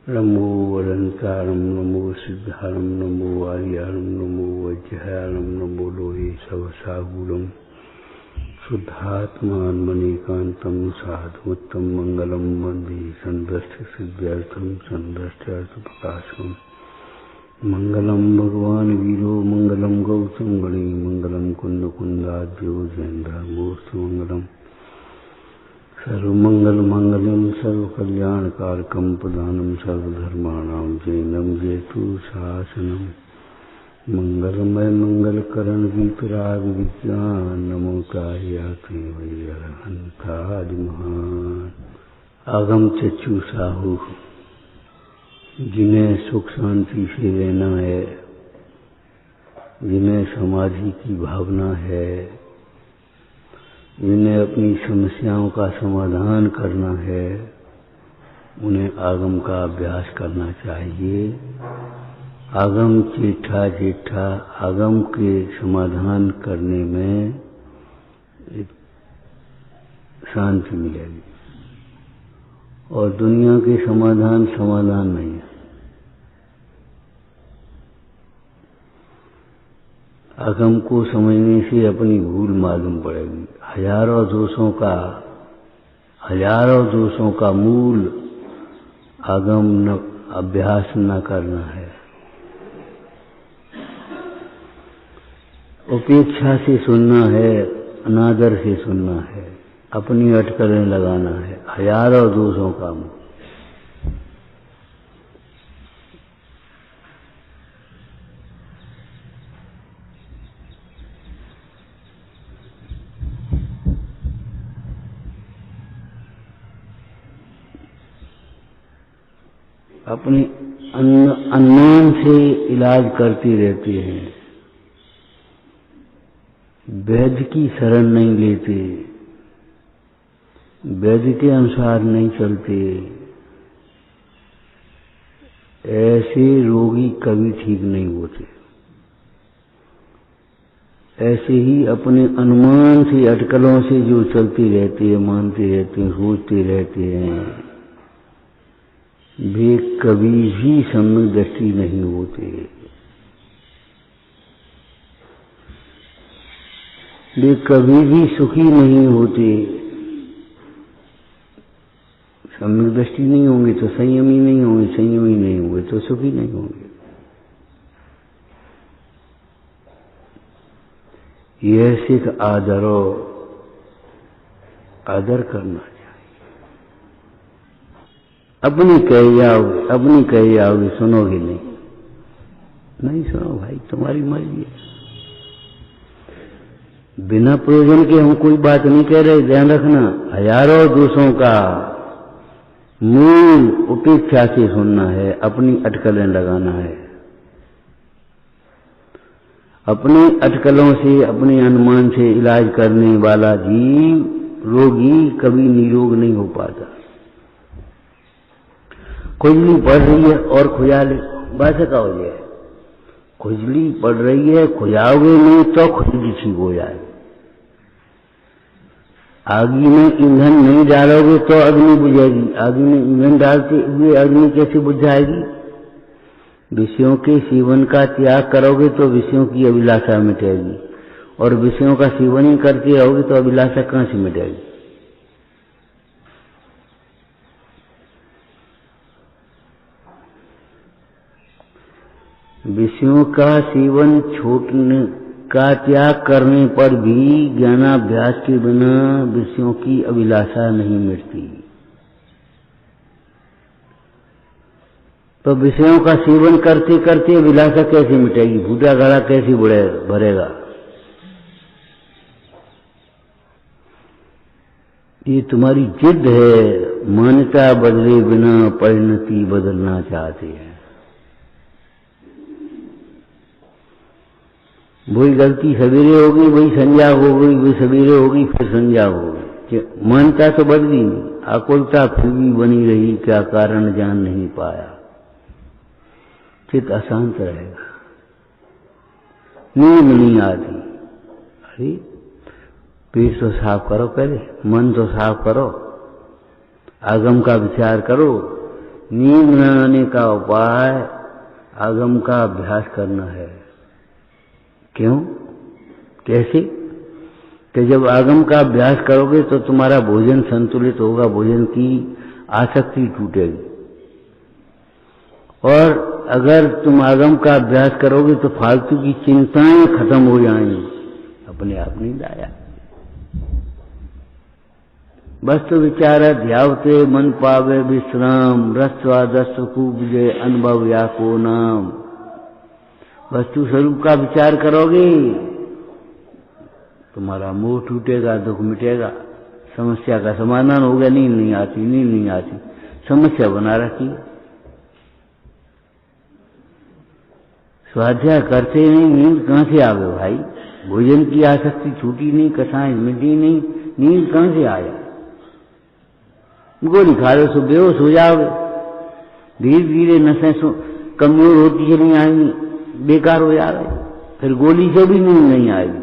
नमो वदन्तारं नमो सिद्धारं नमो आर्यारं नमो वज्रहारं नमो लोहे सवसागुणं शुद्धात्मान्मनीकान्तं साधुमत्तं मंगलम वन्दे सन्दृष्टसिद्ध्यर्थं सन्दृष्ट्यार्थप्रकाशम् मंगलम भगवान वीरो मंगलम गौतम गणे मंगलम कुंद कुंदाद्यो जयन्द्रमूर्ति मंगलम सर्वमंगल मांगल्यम सर्वकल्याणकारकम प्रदानम सर्वधर्माणां जैनम जेतु शासनम मंगलमय मंगलकरण विपराग विज्ञान नमो कार्याते वैरहंतादि महान आगम चक्षु साहू जिन्हें सुख शांति से रहना है, जिन्हें समाधि की भावना है, जिन्हें अपनी समस्याओं का समाधान करना है, उन्हें आगम का अभ्यास करना चाहिए। आगम जेठा जेठा आगम के समाधान करने में शांति मिलेगी और दुनिया के समाधान नहीं है। आगम को समझने से अपनी भूल मालूम पड़ेगी। हजारों दोषों का मूल आगम अभ्यास न करना है। उपेक्षा से सुनना है, अनादर से सुनना है, अपनी अटकलें लगाना है। हजारों दोषों का मूल अपने अनुमान से इलाज करती रहती हैं, वैद्य की शरण नहीं लेते, वैद्य के अनुसार नहीं चलते। ऐसे रोगी कभी ठीक नहीं होते। ऐसे ही अपने अनुमान से अटकलों से जो चलती रहती है, मानते रहते हैं, सोचते रहते हैं, वे कभी भी सम्यक दृष्टि नहीं होते। वे कभी भी सुखी नहीं होते। सम्यक दृष्टि नहीं होंगे तो संयमी नहीं होंगे, संयमी नहीं होंगे तो सुखी नहीं होंगे। यह सिख आदर करना चाहिए। अपनी कह जाओगे, सुनोगे नहीं सुनो भाई, तुम्हारी मर्जी है। बिना प्रयोजन के हम कोई बात नहीं कह रहे, ध्यान रखना। हजारों दोषों का मूल उपेक्षा से सुनना है, अपनी अटकलें लगाना है। अपनी अटकलों से, अपने अनुमान से इलाज करने वाला जीव, रोगी कभी निरोग नहीं हो पाता। खुजली पड़ रही है और खुजाले, बात का हो जाए। खुजली पड़ रही है, खुजाओगे नहीं तो खुजली ठीक हो जाए। आगी में ईंधन नहीं डालोगे तो अग्नि बुझेगी। आगी में ईंधन डालते हुए अग्नि कैसे बुझ जाएगी? विषयों के सेवन का त्याग करोगे तो विषयों की अभिलाषा मिटेगी, और विषयों का सेवन ही करते रहोगे तो अभिलाषा कहां से मिटेगी? विषयों का सेवन छोड़ने का त्याग करने पर भी ज्ञानाभ्यास के बिना विषयों की अभिलाषा नहीं मिटती। तो विषयों का सेवन करते करते अभिलाषा कैसे मिटेगी? भूटा घड़ा कैसे भरेगा? ये तुम्हारी जिद है। मान्यता बदले बिना परिणति बदलना चाहते हैं। वही गलती सवेरे होगी, वही संज्ञा होगी, वही सवेरे होगी, फिर संज्ञा होगी। मानता तो बदली नहीं, आकुलता फिर भी बनी रही। क्या कारण जान नहीं पाया। चित्त अशांत रहेगा, नींद नहीं आती। अरे पेट तो साफ करो, पहले मन तो साफ करो, आगम का विचार करो, नींद न आने का उपाय आगम का अभ्यास करना है। क्यों, कैसे? कि जब आगम का अभ्यास करोगे तो तुम्हारा भोजन संतुलित होगा, भोजन की आसक्ति टूटेगी। और अगर तुम आगम का अभ्यास करोगे तो फालतू की चिंताएं खत्म हो जाएंगी, अपने आप नींद आया। वस्तु विचार ध्यावते मन पावे विश्राम, रस्वादस्व खूबजे अनुभव या को नाम। वस्तु स्वरूप का विचार करोगे तुम्हारा मोह टूटेगा, दुख मिटेगा, समस्या का समाधान होगा। नींद नहीं आती, नींद नहीं आती, समस्या बना रखी। स्वाध्याय करते नहीं, नींद कहां से आवे भाई? भोजन की आसक्ति छूटी नहीं, कथाएं मिटी नहीं, नींद कहां से आया? गोली खा लो तो बेहोश हो जाओगे, धीरे धीरे नसें कमजोर होती चली आएंगी, बेकार हो जाएगी, फिर गोली से भी नींद नहीं आएगी।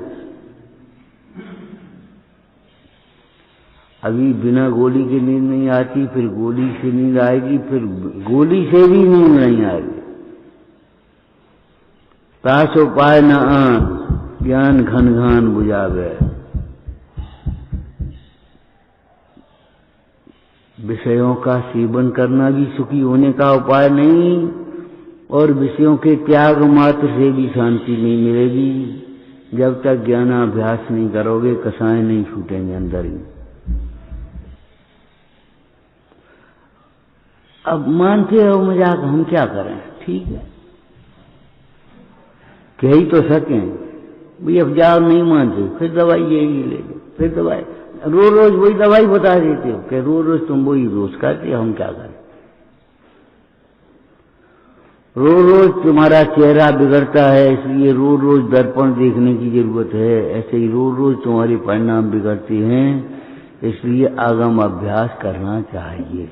अभी बिना गोली के नींद नहीं आती, फिर गोली से नींद आएगी, फिर गोली से भी नींद नहीं आएगी। तासो पाए न आन, ज्ञान घन घान बुझावे। विषयों का सेवन करना भी सुखी होने का उपाय नहीं, और विषयों के त्याग मात्र से भी शांति नहीं मिलेगी। जब तक ज्ञानाभ्यास नहीं करोगे कसाएं नहीं छूटेंगे अंदर ही। अब मानते हो मजाक, हम क्या करें? ठीक है, कह ही तो सकें भाई। अब जाओ नहीं मानते, फिर दवाई यही ले लो, फिर दवाई, रोज रोज वही दवाई बता देते हो कि रोज रोज तुम वही रोज खाते हो। हम क्या करें? रोज रोज तुम्हारा चेहरा बिगड़ता है, इसलिए रोज रोज दर्पण देखने की जरूरत है। ऐसे ही रोज रोज तुम्हारे परिणाम बिगड़ते हैं, इसलिए आगम अभ्यास करना चाहिए।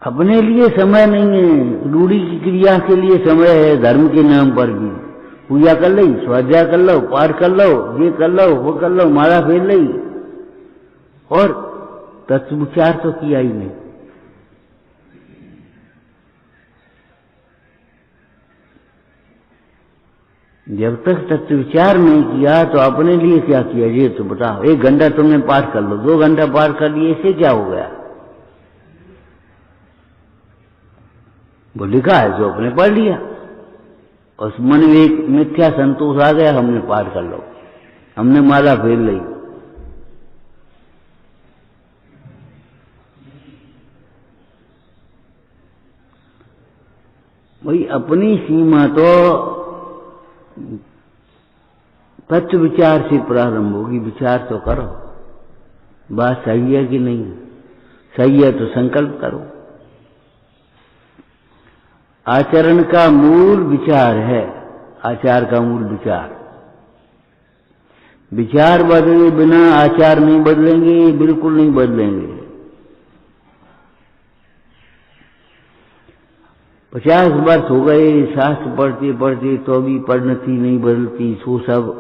अपने लिए समय नहीं है, रूढ़ी की क्रिया के लिए समय है। धर्म के नाम पर भी पूजा कर ली, स्वाध्याय कर लो, पाठ कर लो, ये कर लो, वो कर लो, माला फेर ली, और तत्व विचार तो किया ही नहीं। जब तक तत्व विचार नहीं किया तो अपने लिए क्या किया ये तो बताओ। 1 घंटा तुमने पाठ कर लो, 2 घंटा पाठ कर लिए, इससे क्या हो गया? वो लिखा है जो अपने पढ़ लिया, उस मन में एक मिथ्या संतोष आ गया, हमने पाठ कर लो, हमने माला फेर ली। वही अपनी सीमा तो तत्व विचार से प्रारंभ होगी। विचार तो करो, बात सही है कि नहीं, सही है तो संकल्प करो। आचरण का मूल विचार है, आचार का मूल विचार। विचार बदले बिना आचार नहीं बदलेंगे, बिल्कुल नहीं बदलेंगे। 50 वर्ष हो गए शास्त्र पढ़ते पढ़ते तो भी परिणति नहीं बदलती। सो सब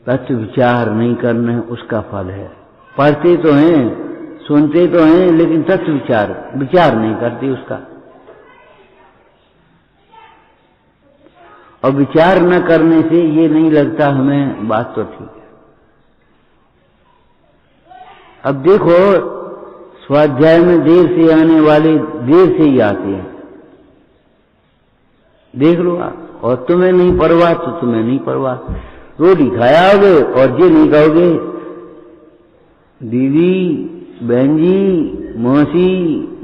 तत्व विचार नहीं करना उसका फल है। पढ़ते तो हैं, सुनते तो हैं, लेकिन तत्व विचार नहीं करते उसका। और विचार न करने से ये नहीं लगता हमें बात तो ठीक है। अब देखो, स्वाध्याय में देर से आने वाले देर से ही आते हैं, देख लो आप। और तुम्हें नहीं परवाह तो तुम्हें नहीं परवाह, रोटी खाया होगे और ये नहीं कहोगे दीदी, बहन जी, मौसी,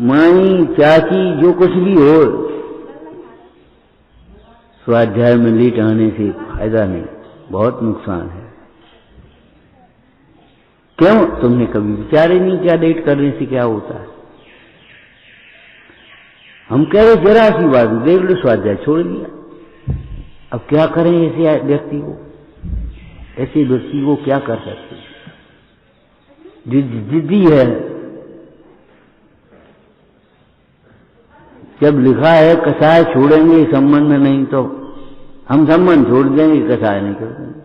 माई, चाची, जो कुछ भी हो, स्वाध्याय में लेट आने से फायदा नहीं, बहुत नुकसान है। क्यों? तुमने कभी विचार ही नहीं किया लेट करने से क्या होता है। हम कह रहे जरा सी बात, देख लो स्वाध्याय छोड़ दिया। अब क्या करें ऐसे व्यक्ति को? ऐसे व्यक्ति को क्या कर सकते? जिद्दी है। जब लिखा है कसाय छोड़ेंगे संबंध नहीं तो हम संबंध छोड़ देंगे, कसाय नहीं कर देंगे।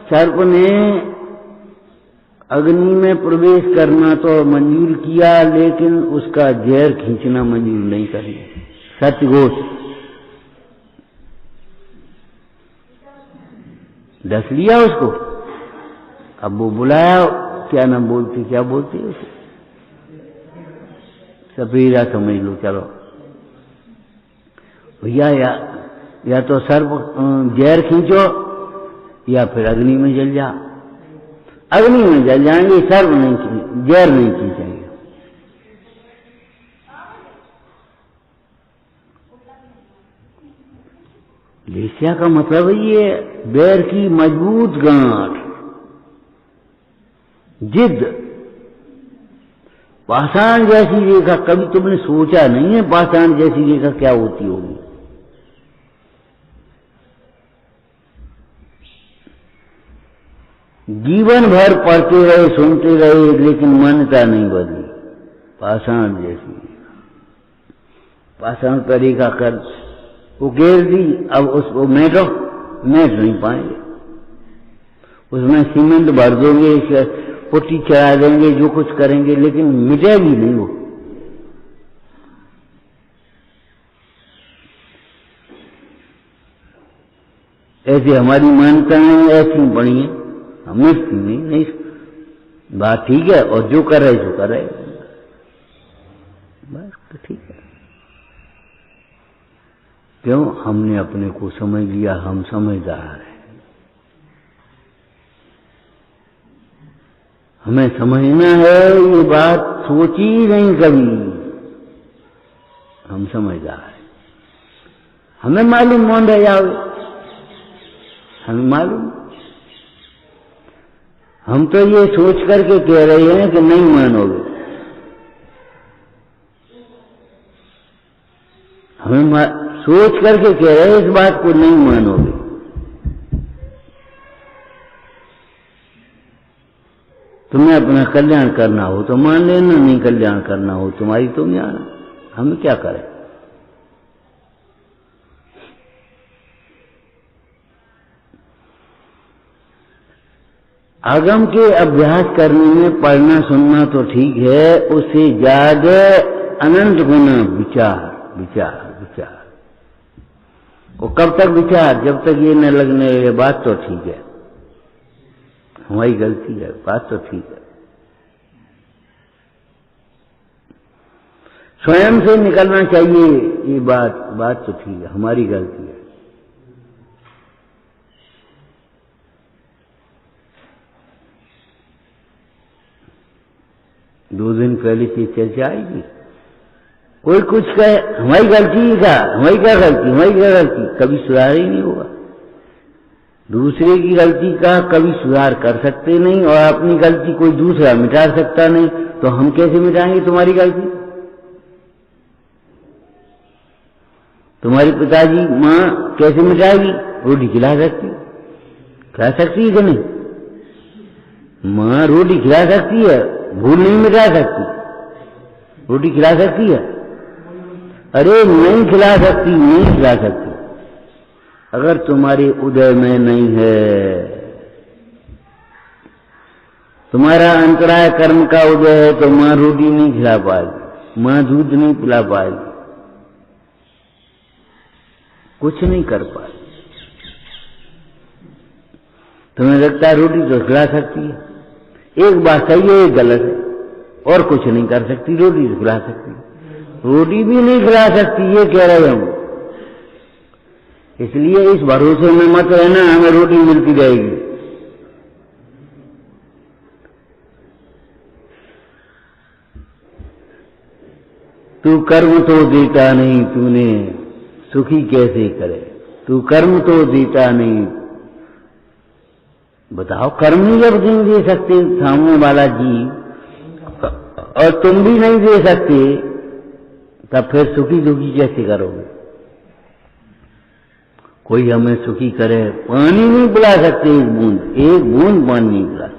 सर्प ने अग्नि में प्रवेश करना तो मंजूर किया, लेकिन उसका जहर खींचना मंजूर नहीं करेंगे। सत्यघोष डस लिया उसको। अब वो बुलाया, क्या नाम बोलती, क्या बोलती है उसे, सपेरा समझ लो, चलो भैया, या तो सर्प जहर खींचो या फिर अग्नि में जल जा। अग्नि में जल जाएंगे, सर्प नहीं, जहर नहीं खींचेंगे। लेस्या का मतलब ये बैर की मजबूत गांठ, जिद, पाषाण जैसी रेखा। कभी तुमने सोचा नहीं है पाषाण जैसी रेखा क्या होती होगी। जीवन भर पढ़ते रहे, सुनते रहे, लेकिन मान्यता नहीं बदली। पाषाण जैसी, पाषाण पर रेखा कर वो घेर दी। अब उसको मैट नहीं पाएंगे। उसमें सीमेंट भर देंगे, पुट्टी चढ़ा देंगे, जो कुछ करेंगे, लेकिन मिटेगी नहीं वो। ऐसे हमारी मान्यताएं ऐसी पड़ी है, हमें नहीं। बात ठीक है, और जो कर रहे जो कर रहे, बस तो ठीक है। क्यों? हमने अपने को समझ लिया, हम समझदार हैं। हमें समझना है, ये बात सोची नहीं कभी। हम समझदार हैं, हमें मालूम मान रह जाओगे, हमें मालूम। हम तो ये सोच करके कह रहे हैं कि नहीं मानोगे। हमें सोच करके कह रहे हैं इस बात को नहीं मानोगे। तुम्हें अपना कल्याण करना हो तो मान लेना, नहीं कल्याण करना हो तुम्हारी तुम जाना, हम क्या करें। आगम के अभ्यास करने में पढ़ना सुनना तो ठीक है, उससे ज्यादा अनंत गुना विचार विचार विचार। वो कब तक विचार? जब तक ये न लगने ये बात तो ठीक है, हमारी गलती है, बात तो ठीक है। स्वयं से निकलना चाहिए ये बात तो ठीक है, हमारी गलती है। दो दिन पहले से चर्चा आएगी, कोई कुछ कहे हमारी गलती का, हमारी क्या गलती, हमारी क्या गलती, कभी सुधार ही नहीं होगा। दूसरे की गलती का कभी सुधार कर सकते नहीं, और अपनी गलती कोई दूसरा मिटा सकता नहीं, तो हम कैसे मिटाएंगे तुम्हारी गलती? तुम्हारी पिताजी माँ कैसे मिटाएगी? रोटी खिला सकती है कि नहीं? माँ रोटी खिला सकती है, भूल नहीं मिटा सकती, रोटी खिला सकती है? अरे नहीं खिला सकती, नहीं खिला सकती। अगर तुम्हारे उदय में नहीं है, तुम्हारा अंतराय कर्म का उदय है, तो माँ रोटी नहीं खिला पाएगी, माँ दूध नहीं पिला पाएगी, कुछ नहीं कर पाएगी। तुम्हें लगता है रोटी तो खिला सकती है, एक बात सही है एक गलत है, और कुछ नहीं कर सकती, रोटी तो खिला सकती है। रोटी भी नहीं खिला सकती ये कह रहे हम, इसलिए इस भरोसे में मत रहना हमें रोटी मिलती रहेगी। तू कर्म तो देता नहीं, तूने सुखी कैसे करे, तू कर्म तो देता नहीं। बताओ, कर्म ही जब नहीं दे सकते सामने वाला जी, और तुम भी नहीं दे सकते, तब फिर सुखी दुखी कैसे करोगे? कोई हमें सुखी करे, पानी नहीं पिला सकते, एक बूंद पानी नहीं पिला सकते।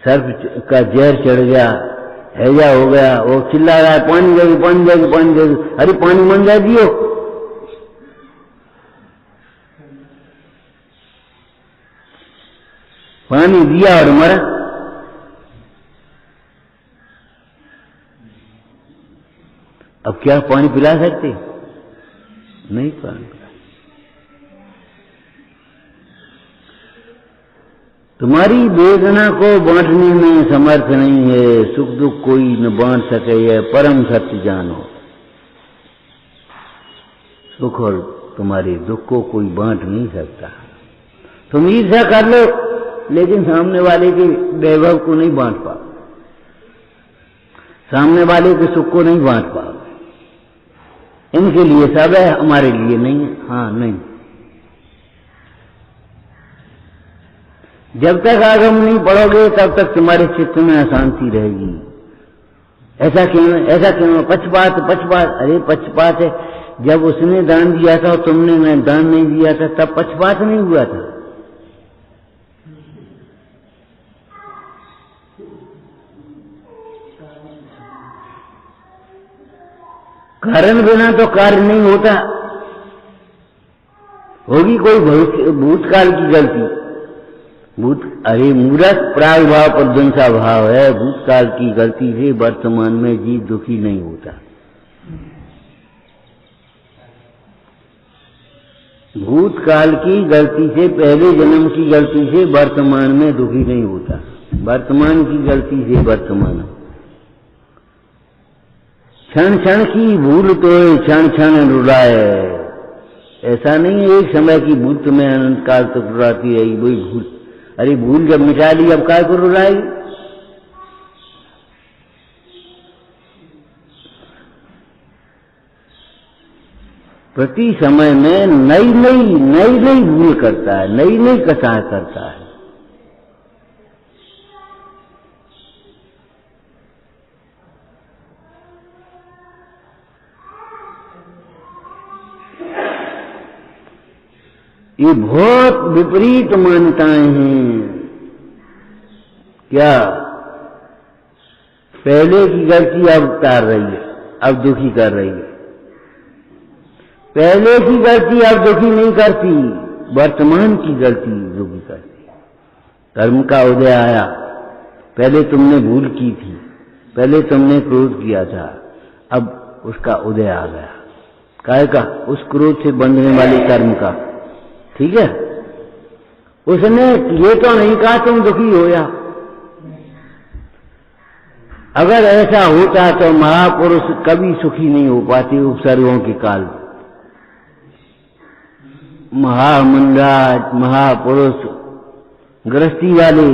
सर्प का जहर चढ़ गया, हैजा हो गया, वो चिल्ला रहा है पानी दे दो, पानी दे दो, पानी दे दो। अरे पानी मन जा दियो, पानी दिया और मरा। अब क्या पानी पिला सकते? नहीं पानी पिला। तुम्हारी वेदना को बांटने में समर्थ नहीं है, सुख दुख कोई न बांट सके, यह परम सत्य जानो। सुख और तुम्हारे दुख को कोई बांट नहीं सकता। तुम ईर्ष्या कर लो, लेकिन सामने वाले के वैभव को नहीं बांट पाओ, सामने वाले के सुख को नहीं बांट पाओ। इनके लिए सब है, हमारे लिए नहीं है। हाँ नहीं, जब तक आगम नहीं पढ़ोगे तब तक तुम्हारे चित्त में अशांति रहेगी। ऐसा क्यों, ऐसा क्यों? पक्षपात, पक्षपात। अरे पक्षपात है, जब उसने दान दिया था और तुमने दान नहीं दिया था तब पक्षपात नहीं हुआ था। कारण बिना तो कार्य नहीं होता। होगी कोई भूतकाल की गलती, अरे मूर्ख प्रागभाव प्रध्वंसा भाव है। भूतकाल की गलती से वर्तमान में जीव दुखी नहीं होता। भूतकाल की गलती से, पहले जन्म की गलती से वर्तमान में दुखी नहीं होता। वर्तमान की गलती से वर्तमान, क्षण क्षण की भूल तो क्षण क्षण रुलाए। ऐसा नहीं है एक समय की भूल तुम्हें अनंत काल तक रुलाती है वही भूल। अरे भूल जब मिटा ली अब काय को रुलाएगी? प्रति समय में नई नई भूल करता है, नई नई कथा करता है। ये बहुत विपरीत मान्यताएं हैं। क्या पहले की गलती अब उतार रही है, अब दुखी कर रही है। पहले की गलती अब दुखी नहीं करती, वर्तमान की गलती दुखी करती। कर्म का उदय आया, पहले तुमने भूल की थी, पहले तुमने क्रोध किया था, अब उसका उदय आ गया। काहे का? उस क्रोध से बंधने वाले कर्म का। ठीक है, उसने ये तो नहीं कहा तुम दुखी हो या। अगर ऐसा होता तो महापुरुष कभी सुखी नहीं हो पाते उपसर्गों के काल में। महामंडराज, महापुरुष, गृहस्थी वाले,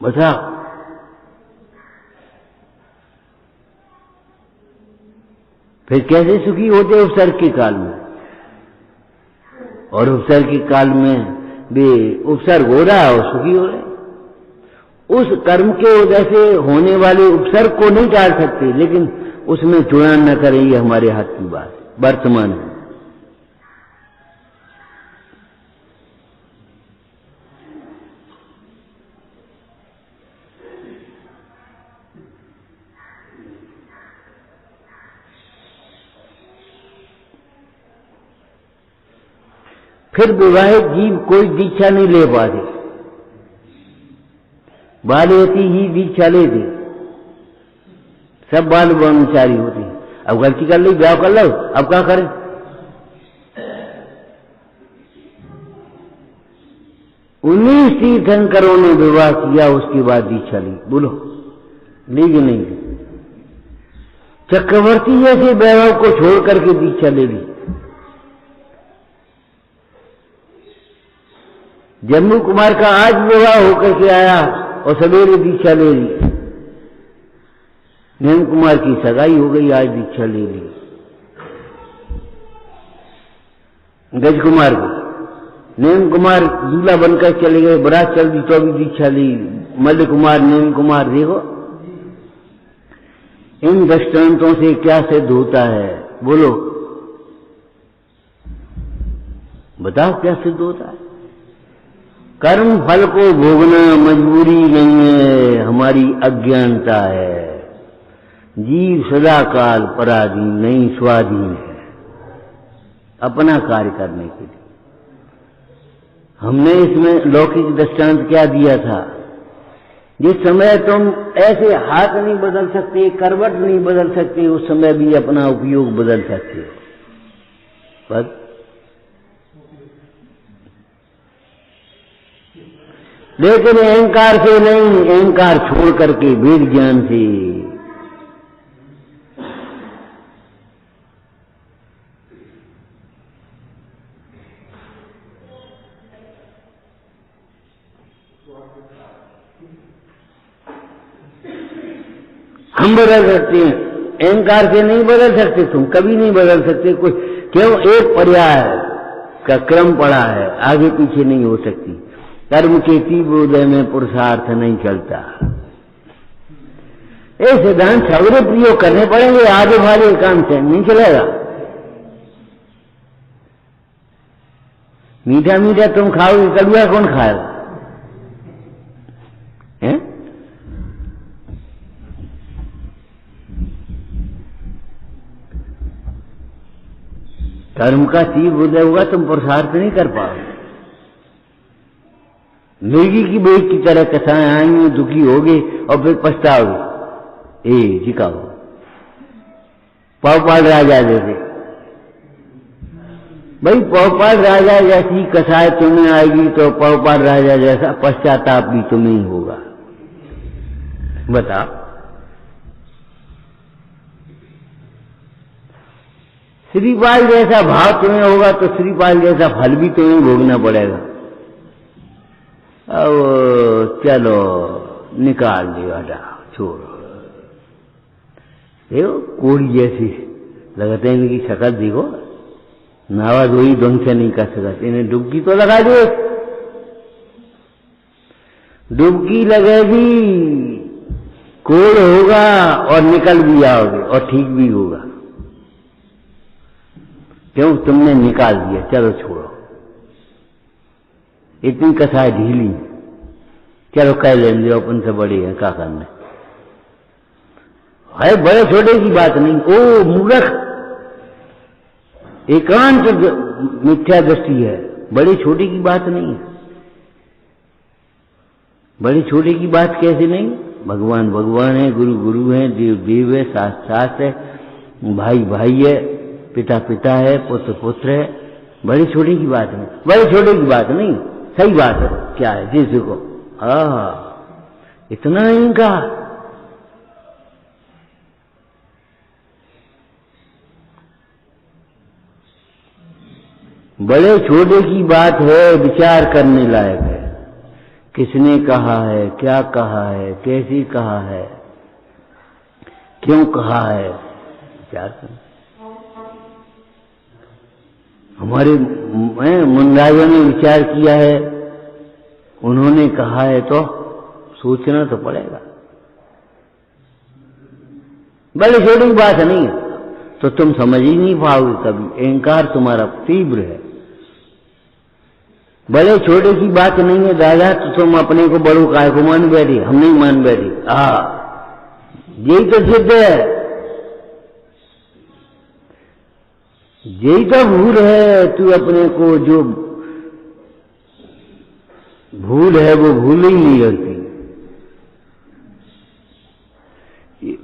बताओ फिर कैसे सुखी होते उपसर्ग के काल में? और उपसर्ग के काल में भी उपसर्ग हो रहा है और सुखी हो रहे। उस कर्म के वजह से होने वाले उपसर्ग को नहीं टाल सकते, लेकिन उसमें जुड़ान न करें, ये हमारे हाथ की बात है। वर्तमान है, फिर विवाहित जीव कोई दीक्षा नहीं ले पाते, बालवती ही दीक्षा ले दे, सब बाल ब्रह्मचारी होते। अब गलती कर ली, ब्याह कर लो, अब क्या करें? उन्नीस तीर्थंकरों ने विवाह किया, उसके बाद दीक्षा ली। बोलो ली कि नहीं? चक्रवर्ती जैसे वैभव को छोड़ करके दीक्षा ले ली। जम्मू कुमार का आज विवाह होकर के आया और सवेरे दीक्षा ले ली। नेम कुमार की सगाई हो गई, आज दीक्षा ले ली। गज कुमार को नेम कुमार दूल्हा बनकर चले गए, बरात चल दी तो भी दीक्षा ली। मल्ल कुमार, नेम कुमार, देखो इन दृष्टांतों से क्या सिद्ध होता है? बोलो बताओ क्या सिद्ध होता है? कर्म फल को भोगना मजबूरी नहीं है, हमारी अज्ञानता है। जीव सदा काल पराधीन नहीं, स्वाधीन है अपना कार्य करने के लिए। हमने इसमें लौकिक दृष्टांत क्या दिया था? जिस समय तुम ऐसे हाथ नहीं बदल सकते, करवट नहीं बदल सकते, उस समय भी अपना उपयोग बदल सकते हो। बस लेकिन अहंकार से नहीं, अहंकार छोड़ करके वेद ज्ञान से। हम बदल सकते हैं, अहंकार से नहीं बदल सकते, तुम कभी नहीं बदल सकते। कोई क्यों? एक पर्याय का क्रम पड़ा है, आगे पीछे नहीं हो सकती। कर्म के तीव्र उदय में पुरुषार्थ नहीं चलता। ये सिद्धांत सगरे प्रयोग करने पड़ेंगे, आगे वाले काम से नहीं चलेगा। मीठा मीठा तुम खाओगे, कड़वा कौन खाएगा? हैं? कर्म का तीव्र उदय होगा, तुम पुरुषार्थ नहीं कर पाओगे। मिर्गी की बेच की तरह कथाएं आएंगी, दुखी होगे और फिर पछताओगे। जिकाओ पौपाल राजा जैसे। भाई पौपाल राजा जैसी कसाय तुम्हें आएगी तो पौपाल राजा जैसा पश्चाताप भी तुम्हें ही होगा। बता, श्रीपाल जैसा भाव तुम्हें होगा तो श्रीपाल जैसा फल भी तुम्हें भोगना पड़ेगा। अब चलो निकाल दियो, हटा छोड़ो। देखो कोड़ी जैसी लगते हैं, इनकी शक्ल देखो, नावा धोई ढंग से नहीं कर सकते। इन्हें डुबकी तो लगा दो, डुबकी लगेगी, कोड़ होगा और निकल भी आओगे और ठीक भी होगा। क्यों? तुमने निकाल दिया, चलो छोड़ो। इतनी कसाई ढीली, चलो कह लेने दो, अपन से बड़े हैं, क्या करना है? बड़े छोटे की बात नहीं। ओ मूर्ख, एकांत मिथ्या दृष्टि है, बड़े छोटे की बात नहीं है। बड़े छोटे की बात कैसे नहीं? भगवान भगवान है, गुरु गुरु है, देव देव है, शास्त्र शास्त्र है, भाई भाई है, पिता पिता है, पुत्र पुत्र है। बड़े छोटे की बात नहीं, बड़े छोटे की बात नहीं, सही बात है। क्या है? जिसको इतना इनका बड़े छोटे की बात है, विचार करने लायक है। किसने कहा है, क्या कहा है, कैसे कहा है, क्यों कहा है, विचार कर। हमारे मुंडाइयों ने विचार किया है, उन्होंने कहा है तो सोचना तो पड़ेगा। बड़े छोटे की बात नहीं है तो तुम समझ ही नहीं पाओगे कभी। अहंकार तुम्हारा तीव्र है। बड़े छोटे की बात नहीं है दादा, तो तुम अपने को बड़ों काय को मान बैठे, हम नहीं मान बैठे। यही तो सिद्ध है, यही तो भूल है। तू अपने को जो भूल है वो भूल ही नहीं लगती।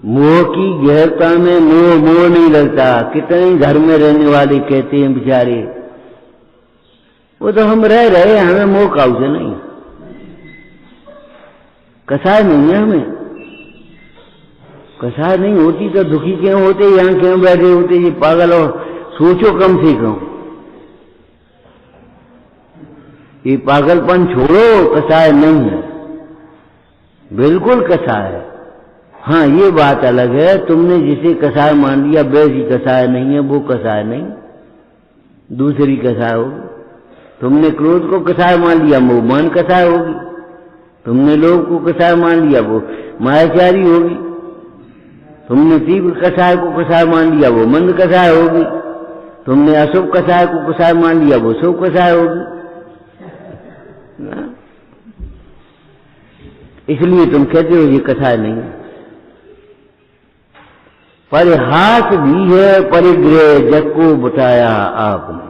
मोह की गहरता में मोह नहीं लगता। कितने घर में रहने वाले कहते हैं बेचारे, वो तो हम रह रहे, हमें मोह काऊ से नहीं, कसाय नहीं है हमें। कसाय नहीं होती तो दुखी क्यों होते, यहां क्यों बैठे होते ये पागल। और सोचो कम से कम, ये पागलपन छोड़ो, कसाय नहीं है, बिल्कुल कसाय है। हाँ ये बात अलग है, तुमने जिसे कसाय मान लिया वैसी कसाय नहीं है, वो कसाय नहीं, दूसरी कसाय होगी। तुमने क्रोध को कसाय मान लिया, वो मान कसाय होगी। तुमने लोभ को कसाय मान लिया, वो मायाचारी होगी। तुमने तीव्र कसाय को कसाय मान लिया, वो मंद कसाय होगी। तुमने अशुभ कसाय को कसाय मान लिया, वो शुभ कसाय होगी। इसलिए तुम कहते हो ये कथा नहीं है। परिहास भी है परिग्रह जग को बताया आपने।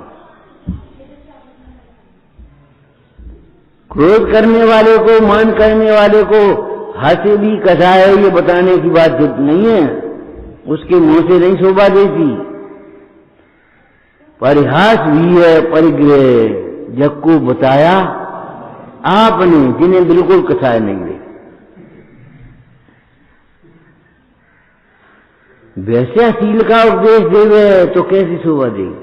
क्रोध करने वाले को, मान करने वाले को हास्य भी कथा है ये बताने की बात नहीं है, उसके मुंह से नहीं शोभा देती। परिहास भी है परिग्रह जग को बताया आपने, जिन्हें बिल्कुल कथाएं नहीं दी। वैश्याशील का उपदेश देवे तो कैसी शोभा देगी?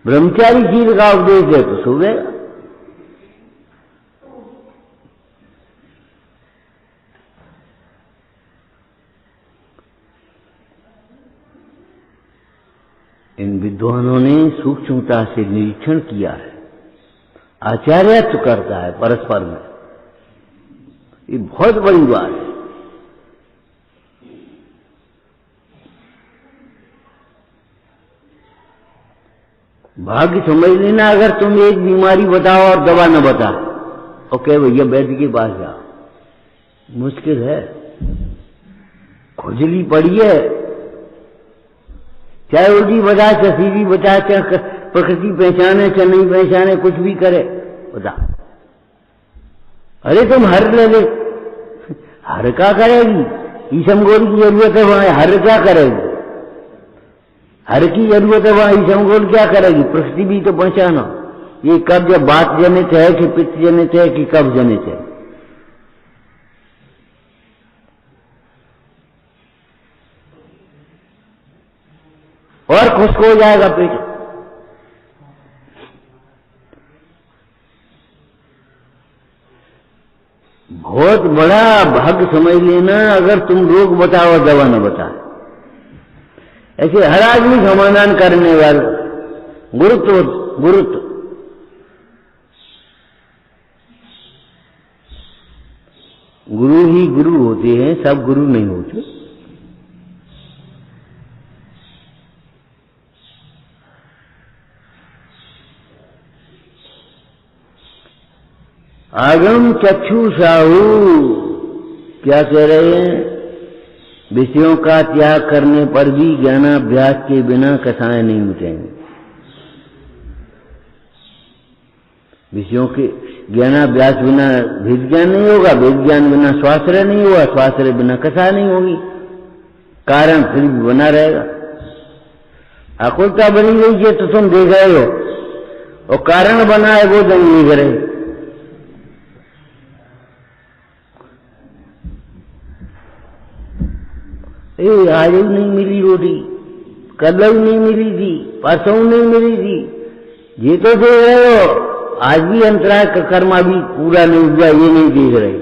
ब्रह्मचारी शील का उपदेश दे तो शोभेगा। इन विद्वानों ने सूक्ष्मता से निरीक्षण किया है, आचार्यत्व करता है परस्पर में, ये बहुत बड़ी बात है। भाग्य समझ लेना, अगर तुम एक बीमारी बताओ और दवा न बता और कहे भैया वैद्य के पास जाओ, मुश्किल है। खुजली पड़ी है, चाहे उल्टी बता, चाहे सीधी बता, चाहे प्रकृति पहचाने चाहे नहीं पहचाने, कुछ भी करे बता। अरे तुम हर ले ले, हर क्या करेगी? ईसमगोल की जरूरत है वहां, हर क्या करेगी? हर की जरूरत है वहां, ईसमगोल क्या करेगी? प्रकृति भी तो पहचानो। ये कब जब बात जनित है कि पित्त जनित है कि कब जनित है? और खुश्क हो जाएगा पेट। बहुत बड़ा भाग्य समझ लेना अगर तुम रोग बताओ और दवा न बताओ। ऐसे हर आदमी समाधान करने वाला गुरुत्व गुरु ही गुरु होते हैं, सब गुरु नहीं होते। आगम चक्षु साहू क्या कह रहे हैं? विषयों का त्याग करने पर भी ज्ञानाभ्यास के बिना कथाएं नहीं मिटेंगी। विषयों के ज्ञानाभ्यास बिना भेद ज्ञान नहीं होगा, भेद ज्ञान बिना स्वाश्रय नहीं होगा, स्वाश्रय बिना कथा नहीं होगी, कारण फिर भी बना रहेगा। आकुलता बनी हुई है तो तुम देख रहे हो, और कारण बना है वो तुम नहीं करे। आज नहीं मिली रोटी, कल नहीं मिली थी, परसों नहीं मिली थी, ये तो देख रहे हो। आज भी अंतराय का कर्म अभी पूरा नहीं हुआ, ये नहीं देख रहे।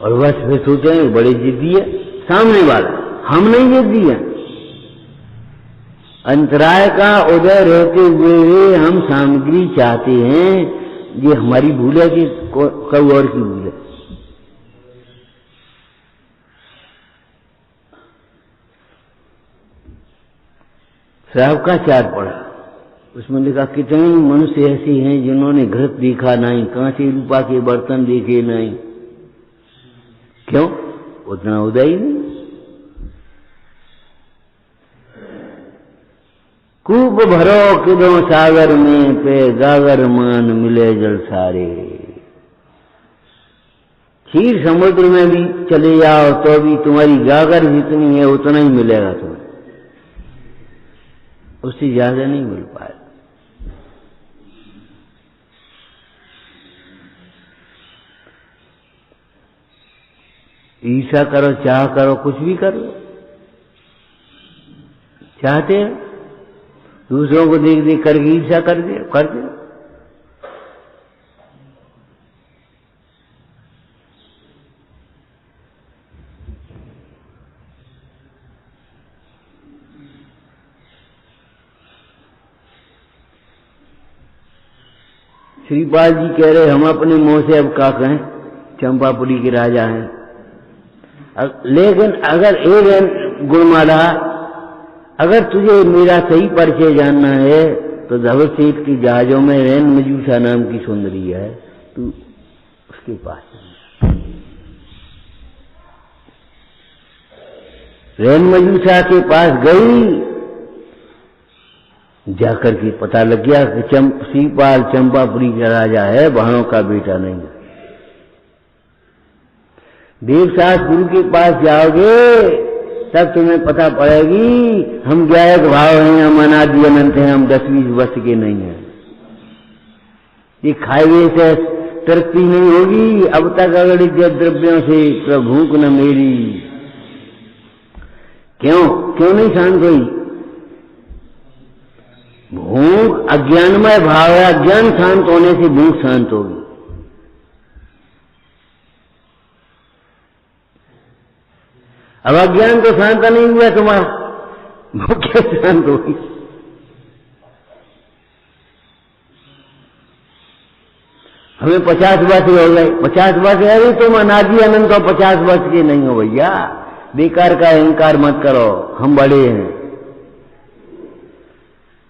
और बस वे सोचे हैं बड़े जिद्दी है सामने वाला, हम नहीं जिद्दी है। अंतराय का उदय रहते हुए हम सामग्री चाहते हैं, ये हमारी भूल है कि कोई और की भूल है। साहब का चार पढ़ा, उसमें लिखा कितने मनुष्य ऐसे हैं जिन्होंने घृत देखा नहीं, कांसे रूपा के बर्तन देखे नहीं। क्यों? उतना उदय ही नहीं। कूप भरो किदो सागर में, पे गागर मान मिले जल सारे। क्षीर समुद्र में भी चले जाओ तो भी तुम्हारी गागर जितनी है उतना ही मिलेगा तुम्हें, उससे ज्यादा नहीं मिल पाएगा। ईर्ष्या करो, चाह करो, कुछ भी करो, चाहते हैं दूसरों को देख देख करके ईर्ष्या कर दे। श्रीपाल जी कह रहे हम अपने मुंह से अब क्या कहें, चंपापुरी के राजा हैं। लेकिन अगर एक गुणमाला अगर तुझे मेरा सही परिचय जानना है तो धवल सेठ की जहाजों में रैन मजूसा नाम की सुंदरी है, तू उसके पास रैन मजूसा के पास गई, जाकर के पता लग गया कि श्रीपाल चंपापुरी का राजा है, बाणों का बेटा नहीं है। देवसास गुरु के पास जाओगे तब तुम्हें पता पड़ेगी हम गायक भाव हैं, हम अनादि अनंत हैं, हम 10-20 वर्ष के नहीं हैं। ये खाए से तरक्की नहीं होगी, अब तक अगड़ित द्रव्यों से प्रभूक न मेरी। क्यों नहीं शांत हुई? भूख अज्ञानमय भाव है, अज्ञान शांत होने से भूख शांत होगी। अब अज्ञान तो शांत नहीं हुआ तुम्हारा, भूख कैसे शांत होगी? हमें 50 वर्ष हो गए, 50 वर्ष अरे तुम अनादि अनंत हो, 50 वर्ष के नहीं हो भैया, बेकार का अहंकार मत करो, हम बड़े हैं।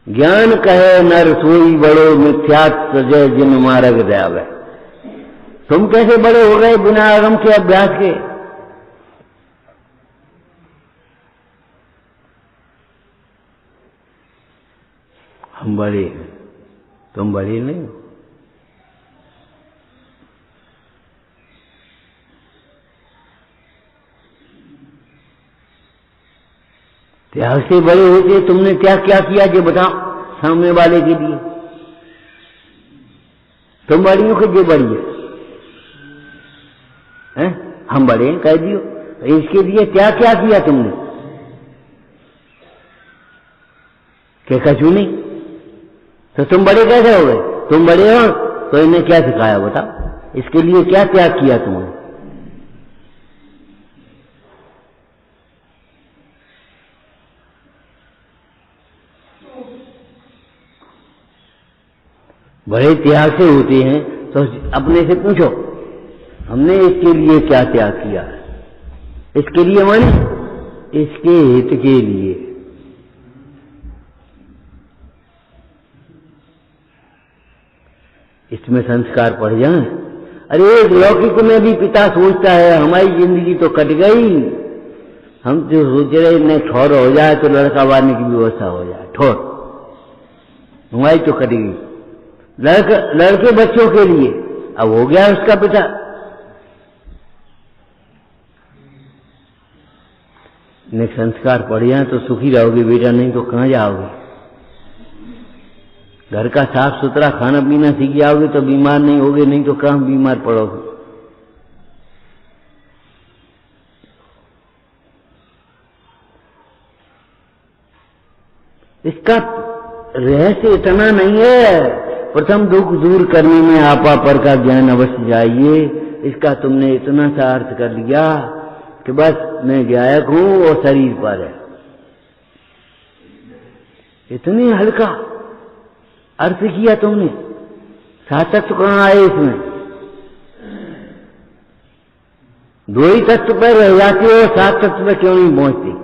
ज्ञान कहे नर सोई बड़ो, मिथ्यात् सजय जिन मार्ग दयावे। तुम कैसे बड़े हो गए बिना आगम के अभ्यास के? हम बड़े हैं, तुम बड़े नहीं हो। त्याग से बड़े होते तुमने क्या क्या किया जो बताओ सामने वाले के लिए? तुम बड़ी हो कि जो बड़ी है? हम बड़े हैं कह दियो, इसके लिए क्या क्या किया तुमने? क्या कछु नहीं, तो तुम बड़े कैसे हो गए? तुम बड़े हो तो इन्हें क्या सिखाया बताओ? इसके लिए क्या त्याग किया तुमने? बड़े त्याग से होते हैं तो अपने से पूछो हमने इसके लिए क्या त्याग किया? इसके लिए माने इसके हित के लिए। इसमें संस्कार पड़ जाए। अरे एक लौकिक में भी पिता सोचता है हमारी जिंदगी तो कट गई, हम जो सोच रहे इन्हें ठोर हो जाए तो लड़का वारने की व्यवस्था हो जाए, ठोर हमारी तो कट गई। लड़के बच्चों के लिए अब हो गया उसका पिता। ने संस्कार पड़ जाए तो सुखी रहोगे बेटा, नहीं तो कहां जाओगे? घर का साफ सुथरा खाना पीना सीख जाओगे तो बीमार नहीं होगे, नहीं तो कहां बीमार पड़ोगे? इसका रहस्य इतना नहीं है। प्रथम दुख दूर करने में आपा पर का ज्ञान अवश्य चाहिए। इसका तुमने इतना सा अर्थ कर लिया कि बस मैं गायक हूं और शरीर पर है, इतने हल्का अर्थ किया तुमने। सात तत्व कहां आए इसमें? दो ही तत्व पर रह जाते हो, सात तत्व पर क्यों नहीं पहुंचते?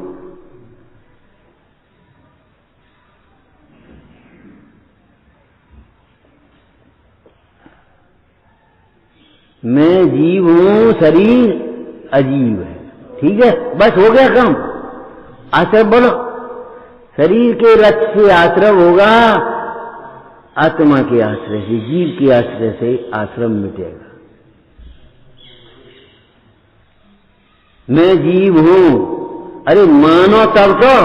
मैं जीव हूं, शरीर अजीव है, ठीक है, बस हो गया काम। आश्रय बोलो, शरीर के रथ से आश्रय होगा, आत्मा के आश्रय से, जीव के आश्रय से आश्रम मिटेगा। मैं जीव हूं, अरे मानो तब तो,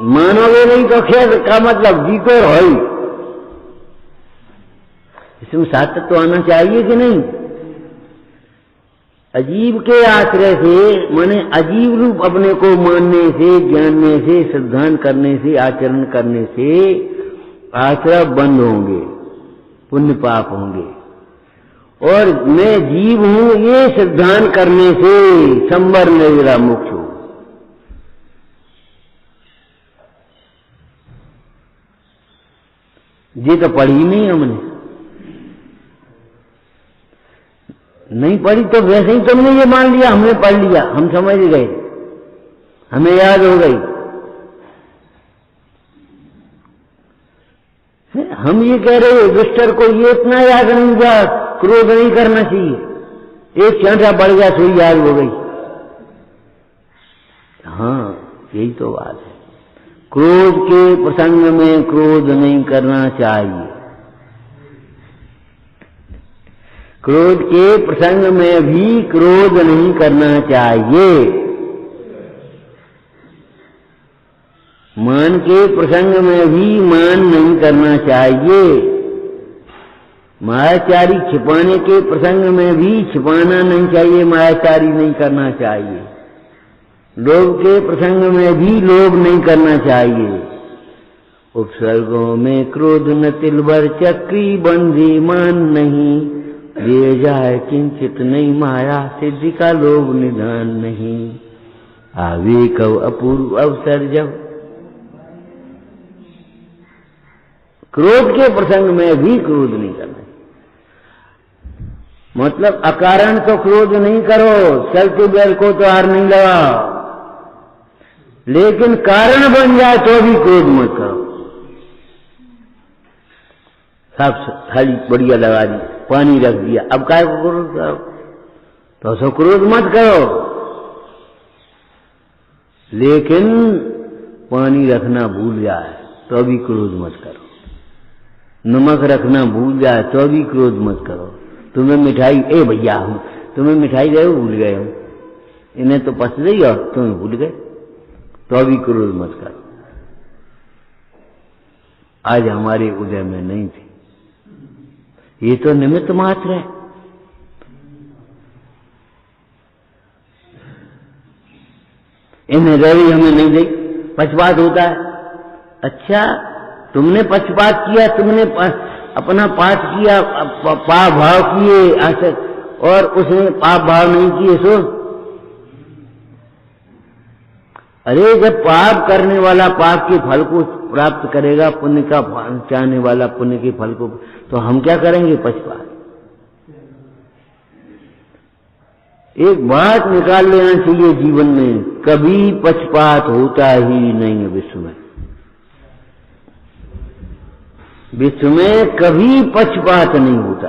मानोगे नहीं तो खेल का मतलब जीतो हो। इसमें सात तत्व आना चाहिए कि नहीं? अजीब के आश्रय से माने अजीब रूप अपने को मानने से, जानने से, श्रद्धान करने से, आचरण करने से आश्रय बंद होंगे, पुण्य पाप होंगे। और मैं जीव हूं ये श्रद्धान करने से संवर मेरा मुक्त हो। ये तो पढ़ी नहीं हमने, नहीं पढ़ी तो वैसे ही तुमने ये मान लिया हमने पढ़ लिया, हम समझ गए, हमें याद हो गई। हम ये कह रहे हैं दुष्टर को ये इतना याद नहीं हुआ, क्रोध नहीं करना चाहिए, एक क्षण बढ़ गया सोई याद हो गई। हाँ, यही तो बात है। क्रोध के प्रसंग में क्रोध नहीं करना चाहिए, क्रोध के प्रसंग में भी क्रोध नहीं करना चाहिए, मान के प्रसंग में भी मान नहीं करना चाहिए, मायाचारी छिपाने के प्रसंग में भी छिपाना नहीं चाहिए, मायाचारी नहीं करना चाहिए, लोभ के प्रसंग में भी लोभ नहीं करना चाहिए। उपसर्गों में क्रोध न तिलवर चक्री बंधी मान नहीं, ले जाए किंचित नहीं माया सिद्धि का लोभ निधान नहीं, आवे कव अपूर्व अवसर जब। क्रोध के प्रसंग में भी क्रोध नहीं करना, मतलब अकारण तो क्रोध नहीं करो, चलते बैल को तो हार नहीं लगाओ, लेकिन कारण बन जाए तो भी क्रोध मत करो। साफ थाली बढ़िया लगा दी, पानी रख दिया, अब काय को क्रोध करो, तो सो क्रोध मत करो, लेकिन पानी रखना भूल जाए तो भी क्रोध मत करो, नमक रखना भूल जाए तो भी क्रोध मत करो। तुम्हें मिठाई, ए भैया हूं तुम्हें मिठाई दे भूल गए हूं, इन्हें तो पस गई और तुम्हें भूल गए, तो भी क्रोध मत करो। आज हमारे उदय में नहीं थी, ये तो निमित्त मात्र है। इन्हें रवि हमें नहीं दी, पक्षपात होता है। अच्छा, तुमने पक्षपात किया, तुमने अपना पाप किया, पाप भाव किए, और उसने पाप भाव नहीं किए, सो अरे जब पाप करने वाला पाप के फल को प्राप्त करेगा, पुण्य का चाहने वाला पुण्य के फल को, तो हम क्या करेंगे? पक्षपात। एक बात निकाल लेना चाहिए जीवन में, कभी पक्षपात होता ही नहीं है विश्व में। विश्व में कभी पक्षपात नहीं होता।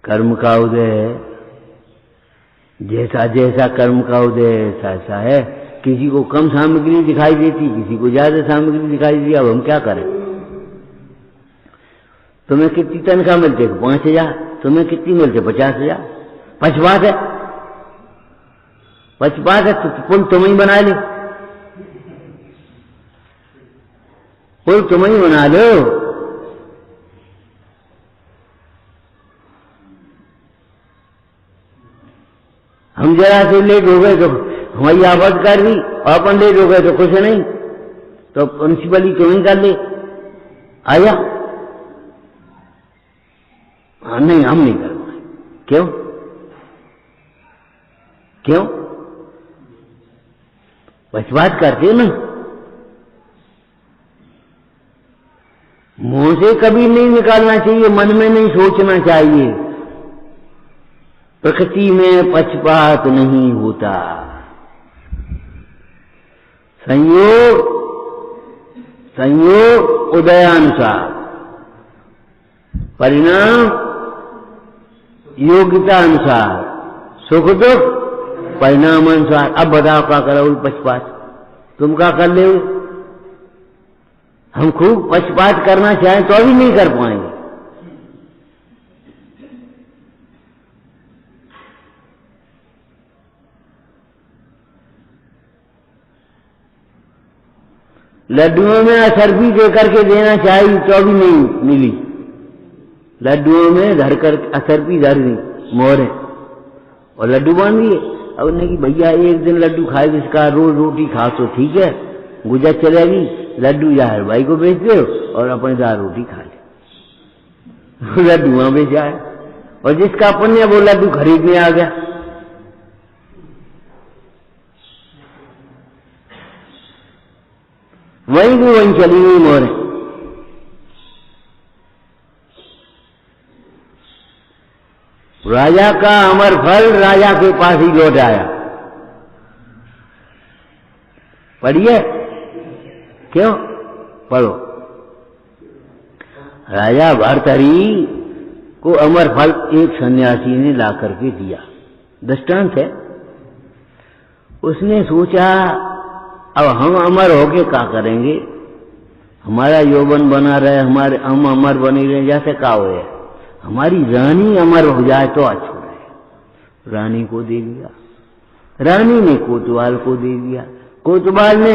कर्म का उदय है, जैसा जैसा कर्म का उदय ऐसा ऐसा है। किसी को कम सामग्री दिखाई देती, किसी को ज्यादा सामग्री दिखाई देती। अब हम क्या करें? तुम्हें कितनी तनख्वाह मिलती है? 5,000। तुम्हें कितनी मिलती है? 50,000। पक्षपात है, पक्षपात है। तो पुल तुम ही बना लो, पुल तुम ही बना लो। हम जरा से लेट हो गए तो हमारी आवाज कर दी, और अपन लेट हो गए तो कुछ नहीं, तो प्रिंसिपल ही तुम्हें कर ले, आया। हाँ, नहीं हम नहीं कर पाए। क्यों? क्यों? पक्षपात करते ना। मुंह से कभी नहीं निकालना चाहिए, मन में नहीं सोचना चाहिए। प्रकृति में पक्षपात नहीं होता। संयोग संयोग उदयानुसार, परिणाम योग्यता अनुसार, सुख दुख परिणाम अनुसार। अब बताओ क्या करो? पक्षपात तुम क्या कर ले? हम खूब पक्षपात करना चाहें तो भी नहीं कर पाएंगे। लड्डुओं में असरफी दे करके देना चाहिए तो भी नहीं मिली। लड्डुओं में धर कर असरफी धर दी मोहरे और लड्डू बांध दिए। अब उन्हें कि भैया एक दिन लड्डू खाए, इसका रोज रोटी खा तो ठीक है, गुजर चलेगी। लड्डू जाहिर भाई को बेच दो और अपने दाल रोटी खा ले। लड्डू वहां बेच आए, और जिसका पुण्य वो लड्डू खरीदने आ गया। वहीं भी वहीं चली गई मोहरे। राजा का अमर फल राजा के पास ही लौट आया। पढ़िए, क्यों पढ़ो। राजा भर्तहरि को अमर फल एक सन्यासी ने ला करके दिया, दृष्टांत है। उसने सोचा अब हम अमर होके क्या करेंगे, हमारा यौवन बना रहे, हम अमर बने रहे, जैसे का हो, हमारी रानी अमर हो जाए तो अच्छा रहे। रानी को दे दिया, रानी ने कोतवाल को दे दिया, कोतवाल ने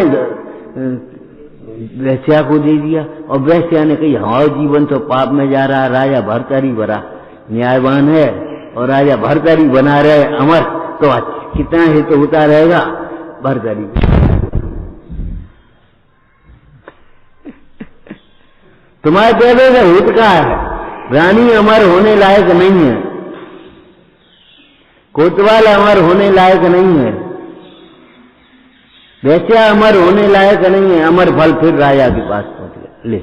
वैश्या को दे दिया, और वैश्या ने कही हमारा जीवन तो पाप में जा रहा, राजा भर्तहरि बड़ा न्यायवान है और राजा भर्तहरि बना रहे अमर, तो कितना ही तो होता रहेगा भर्तहरि। तुम्हारे कहने का हित का है, रानी अमर होने लायक नहीं है, कोतवाल अमर होने लायक नहीं है, वैश्या अमर होने लायक नहीं है। अमर फल फिर राजा के पास पहुंच गया, ले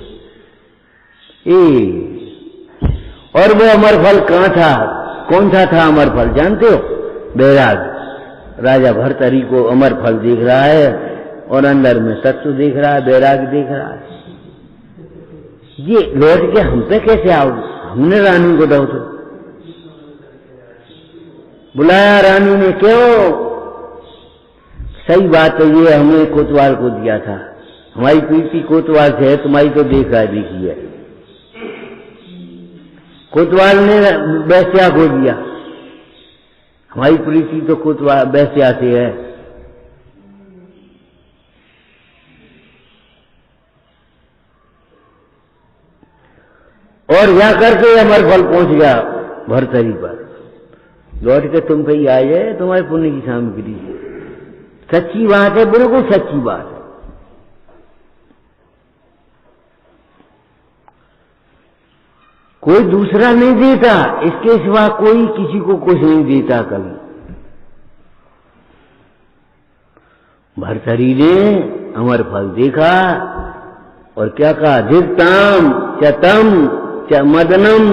और वो अमर फल कहां था, कौन सा था अमर फल जानते हो? बैराग। राजा भर्तहरि को अमर फल दिख रहा है और अंदर में सत्य दिख रहा है, बैराग दिख रहा है। ये लौट के हम पे कैसे आओ, हमने रानी को दो तो बुलाया, रानी ने क्यों? सही बात है, ये हमने कोतवाल को दिया था, हमारी प्रीति कोतवाल से है, तुम्हारी तो देखा देखी है। कोतवाल ने वैश्या को दिया, हमारी प्रीति तो कोतवाल वैश्या से है। और जा करके अमर फल पहुंच गया भर्तहरि पर, लौट के तुम पे ही आ जाए, तुम्हारे पुण्य की सामग्री है। सच्ची बात है, बिल्कुल सच्ची बात है। कोई दूसरा नहीं देता, इसके सिवा कोई किसी को कुछ नहीं देता कभी। भर्तहरि ने अमर फल देखा और क्या कहा, धीर्ताम च तम च मदनम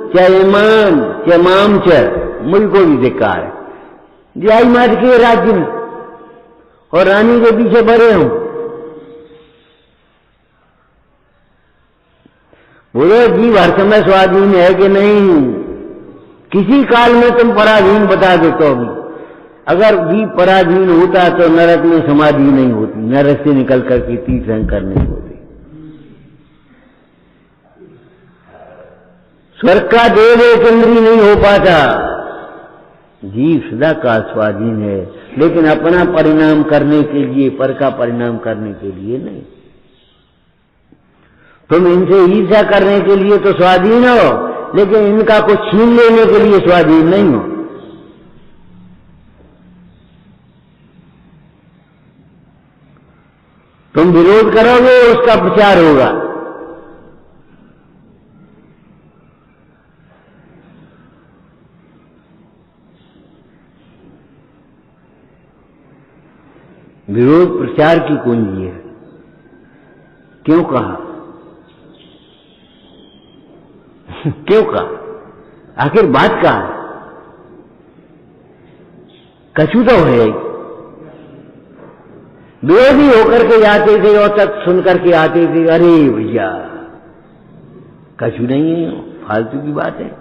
च इमाम च माम च, मुझको भी धिक्कार है, जाई मार के राज्य में और रानी के पीछे बढ़े हूं। बोलो जीव हर समय स्वाधीन है कि नहीं? किसी काल में तुम पराधीन बता दो तो भी, अगर जीव पराधीन होता तो नरक में समाधि नहीं होती, नरक से निकल करके तीर्थंकर नहीं होती। स्वर्ग का देव एक इंद्री नहीं हो पाता। जीव सदा का स्वाधीन है, लेकिन अपना परिणाम करने के लिए, पर का परिणाम करने के लिए नहीं। तुम इनसे ईर्ष्या करने के लिए तो स्वाधीन हो, लेकिन इनका कुछ छीन लेने के लिए स्वाधीन नहीं हो। तुम विरोध करोगे, उसका प्रचार होगा। विरोध प्रचार की कुंजी है। क्यों कहा? क्यों कहा? आखिर बात क्या है? कछु तो है। विरोधी होकर के जाते थे और तक सुन करके आते थे, अरे भैया कछु नहीं है, फालतू की बात है।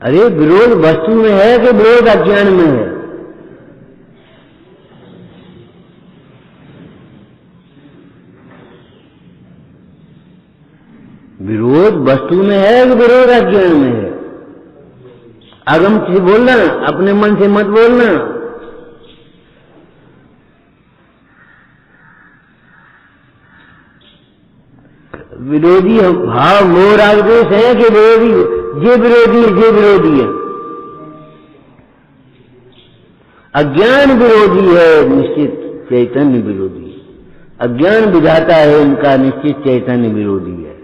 अरे विरोध वस्तु में है कि विरोध अज्ञान में है? विरोध वस्तु में है कि विरोध अज्ञान में है? आगम से बोलना, अपने मन से मत बोलना। विरोधी भाव मोह राग द्वेष है कि विरोधी, ये विरोधी है। अज्ञान विरोधी है, निश्चित चैतन्य विरोधी है। अज्ञान विधाता है इनका, निश्चित चैतन्य विरोधी है।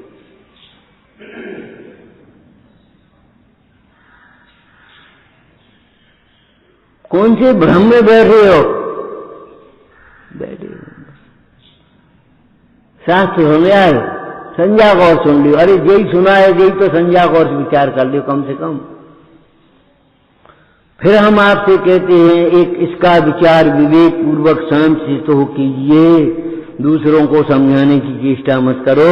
कौन से भ्रम में बैठे हो? बैठे शास्त्र हो गया है, संज्ञा गौर सुन लियो। अरे यही सुना है, यही तो संज्ञा गौर से विचार कर लियो कम से कम। फिर हम आपसे कहते हैं एक इसका विचार विवेक पूर्वक शांत से तो कीजिए, दूसरों को समझाने की चेष्टा मत करो।